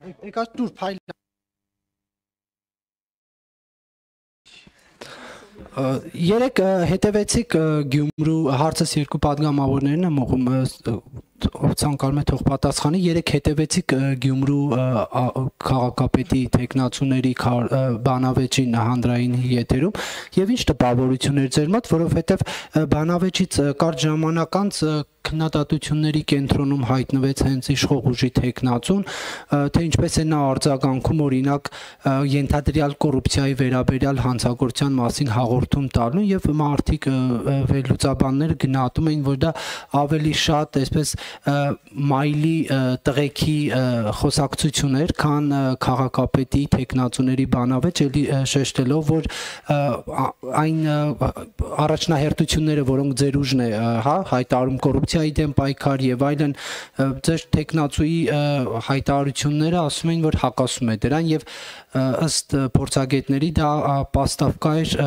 Եկած դուր փայլ Երեք հետևեցիք Գյումրու հարցս երկու падգամավորներն եմ ուղում ցանկանում է թող պատասխանի երեք հետևեցիք Գյումրու քաղաքապետի տեխնացուների բանավեճին հանրային եթերում եւ ինչ տպավորություններ ձեր մոտ որովհետեւ բանավեճից կարճ ժամանակ անց քննադատությունների կենտրոնում հայտնվեց հենց իշխող ուժի տեխնացուն թե ինչպես է նա արձագանքում օրինակ ենթադրյալ կոռուպցիայի վերաբերյալ հանցագործության մասին հաղորդում տալու եւ մարդիկ վերլուծաբանները գնահատում էին որ դա ավելի շատ այսպես մայլի տղեկի խոսակցություն էր քան քաղաքապետի տեխնացուների բանավեճ էլի շեշտելով որ այն առաջնահերթությունները որոնք ձեր ուժն է հա հայտարարում կոռուպցիայի դեմ պայքար եւ այլն ձեր տեխնացուի հայտարարությունները ասում են որ հակասում է դրան եւ ըստ փորձագետների դա պաստավկա էր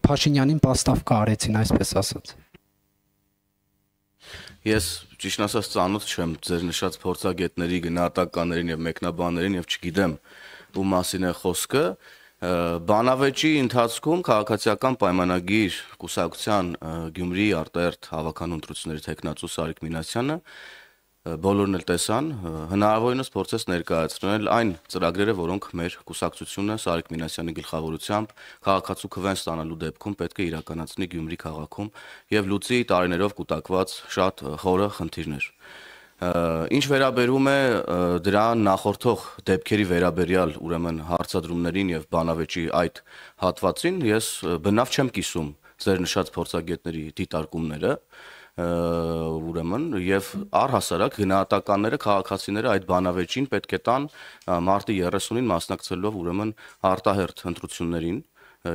Փաշինյանին պաստավկա արեցին այսպես ասած Ես ճիշտ ասած ծանոթ չեմ ձեր նշած փորձագետների գնահատականներին եւ մեկնաբաններին եւ չգիտեմ ում մասին է խոսքը Բանավեճի ընթացքում քաղաքացիական պայմանագիր կուսակցության Գյումրի արտահերթ հավաքանու ընտրությունների տեխնացու Սարիկ Մինասյանը բոլորն էլ տեսան հնարավորինս փորձեց ներկայացնել այն ծրագրերը, որոնք մեր կուսակցությունը Սարիկ Մինասյանի գլխավորությամբ քաղաքացու քվեն ստանալու դեպքում պետք է իրականացնի Գյումրի քաղաքում եւ լուծի տարիներով կուտակված շատ խորը խնդիրներ Ինչ վերաբերում է դրան նախորդող դեպքերի վերաբերյալ ուրեմն հարցադրումներին եւ բանավեճի այդ հատվածին ես բնավ չեմ կիսում ձեր նշած փորձագետների դիտարկումները ուրեմն եւ առհասարակ գնահատականները քաղաքացիները այդ բանավեճին պետք է տան մարտի 30-ին մասնակցելով ուրեմն արտահերթ ընտրություններին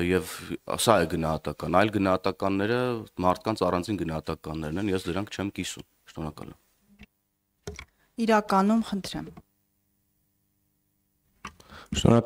եւ սա է գնահատական այլ գնահատականները մարդկանց առանձին գնահատականներն են ես դրանք չեմ կիսում շնորհակալ եմ Իրականում խնդրեմ